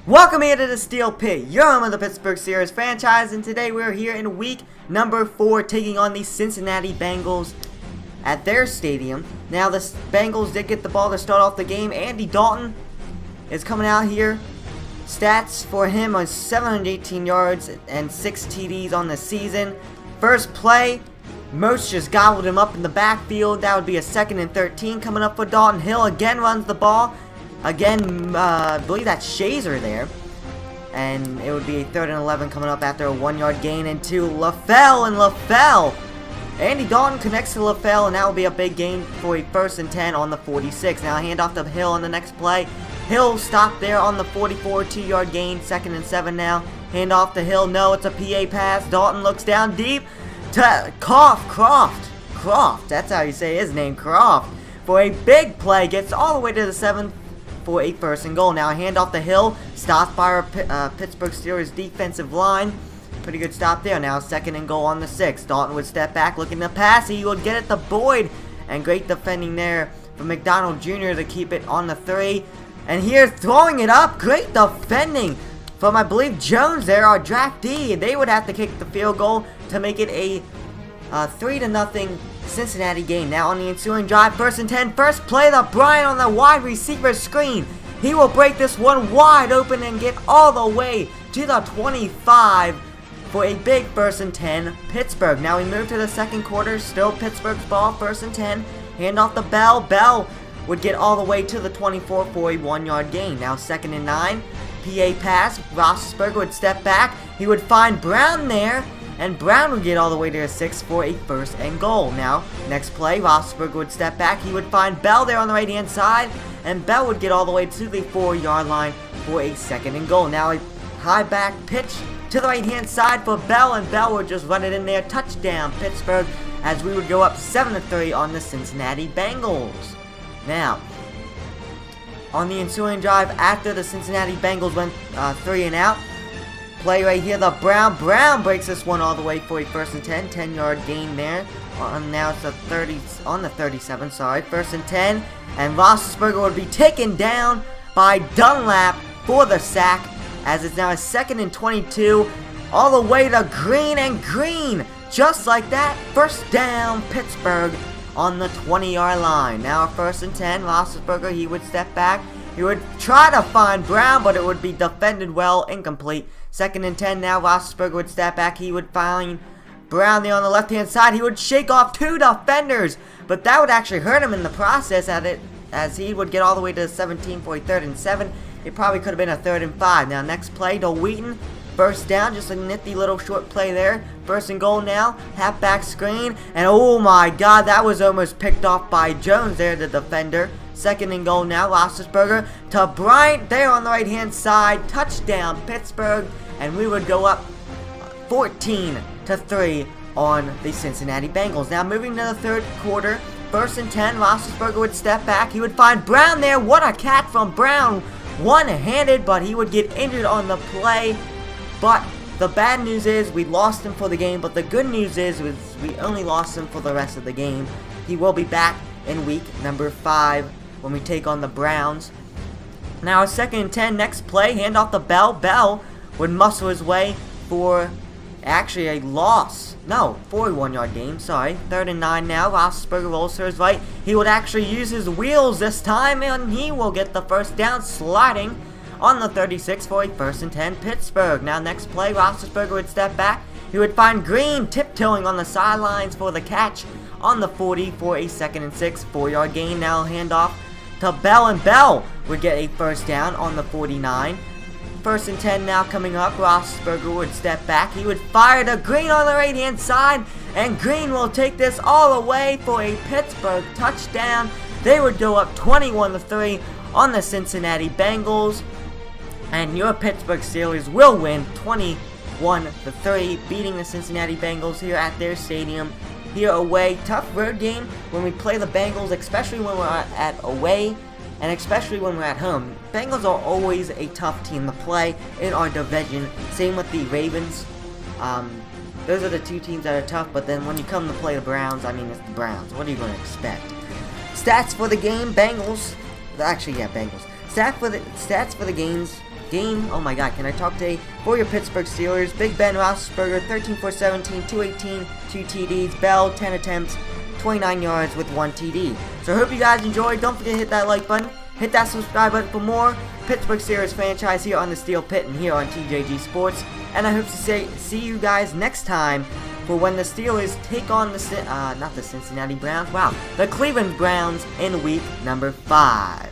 Welcome here to the Steel Pit, your home of the Pittsburgh Steelers franchise, and today we're here in week number 4 taking on the Cincinnati Bengals at their stadium. Now the Bengals did get the ball to start off the game. Andy Dalton is coming out here. Stats for him are 718 yards and 6 TDs on the season. First play, Moats just gobbled him up in the backfield. That would be a 2nd and 13 coming up for Dalton. Hill again runs the ball. Again, I believe that's Shazer there. And it would be a 3rd and 11 coming up after a 1-yard gain into LaFell. And LaFell, Andy Dalton connects to LaFell, and that will be a big gain for a 1st and 10 on the 46. Now handoff to Hill on the next play. Hill stopped there on the 44, 2-yard gain, 2nd and 7 now. Handoff to Hill, no, it's a PA pass. Dalton looks down deep to Croft, that's how you say his name, Croft. For a big play, gets all the way to the 7th. For a 1st and goal. Now a handoff to Hill, stopped by our Pittsburgh Steelers defensive line. Pretty good stop there. Now 2nd and goal on the 6. Dalton would step back, looking to pass. He would get it to Boyd, and great defending there from McDonald Jr. to keep it on the 3. And here throwing it up, great defending from I believe Jones there, our draftee. They would have to kick the field goal to make it a 3-0 Cincinnati game. Now on the ensuing drive, 1st and 10, first play to Bryant on the wide receiver screen. He will break this one wide open and get all the way to the 25 for a big 1st and 10 Pittsburgh. Now we move to the 2nd quarter, still Pittsburgh's ball, 1st and 10, hand off to Bell. Bell would get all the way to the 24 for a 1-yard gain. Now 2nd and 9, PA pass, Roethlisberger would step back, he would find Brown there, and Brown would get all the way to a 6 for a 1st and goal. Now, next play, Roethlisberger would step back. He would find Bell there on the right-hand side, and Bell would get all the way to the 4-yard line for a 2nd and goal. Now, a high back pitch to the right-hand side for Bell, and Bell would just run it in there. Touchdown, Pittsburgh, as we would go up 7-3 on the Cincinnati Bengals. Now, on the ensuing drive, after the Cincinnati Bengals went 3 and out, play right here, the Brown breaks this one all the way for a 1st and 10, 10-yard gain there. Now it's on the 37, sorry, 1st and 10, and Roethlisberger would be taken down by Dunlap for the sack, as it's now a 2nd and 22, all the way to Green, and Green, just like that, 1st down, Pittsburgh on the 20-yard line. Now a 1st and 10, Roethlisberger, he would step back, he would try to find Brown, but it would be defended well, incomplete. 2nd and 10 now, Roethlisberger would step back, he would find Brown there on the left-hand side, he would shake off 2 defenders, but that would actually hurt him in the process as he would get all the way to the 17 for a 3rd and 7. It probably could have been a 3rd and 5. Now next play to Wheaton, 1st down, just a nifty little short play there. 1st and goal now, halfback screen, and oh my god, that was almost picked off by Jones there, the defender. 2nd and goal now, Roethlisberger to Bryant there on the right-hand side. Touchdown, Pittsburgh, and we would go up 14-3 on the Cincinnati Bengals. Now moving to the 3rd quarter, 1st and 10, Roethlisberger would step back. He would find Brown there. What a catch from Brown. One-handed, but he would get injured on the play. But the bad news is we lost him for the game, but the good news is we only lost him for the rest of the game. He will be back in week number 5 when we take on the Browns. Now a 2nd and 10, next play, hand off to Bell. Bell would muscle his way for actually a loss. No, for a 1-yard gain, sorry. 3rd and 9 now, Roethlisberger rolls to his right. He would actually use his wheels this time, and he will get the 1st down, sliding on the 36 for a 1st and 10 Pittsburgh. Now next play, Roethlisberger would step back. He would find Green tiptoeing on the sidelines for the catch on the 40 for a 2nd and 6, 4-yard gain. Now handoff to Bell, and Bell would get a 1st down on the 49. 1st and 10 now coming up, Roethlisberger would step back, he would fire to Green on the right-hand side, and Green will take this all the way for a Pittsburgh touchdown. They would go up 21-3 on the Cincinnati Bengals, and your Pittsburgh Steelers will win 21-3, beating the Cincinnati Bengals here at their stadium. Here away, tough road game when we play the Bengals, especially when we're at away, and especially when we're at home. Bengals are always a tough team to play in our division. Same with the Ravens. Those are the 2 teams that are tough, but then when you come to play the Browns, I mean, it's the Browns. What are you going to expect? Stats for the game, Bengals. Actually, yeah, Bengals. Stats for the games game. Oh my god, can I talk today? For your Pittsburgh Steelers, Big Ben Roethlisberger, 13 for 17, 218, 2 TDs. Bell, 10 attempts, 29 yards with 1 TD. So I hope you guys enjoyed. Don't forget to hit that like button. Hit that subscribe button for more Pittsburgh Steelers franchise here on the Steel Pit and here on TJG Sports. And I hope to see you guys next time for when the Steelers take on the not the Cincinnati Browns. Wow, the Cleveland Browns in week number 5.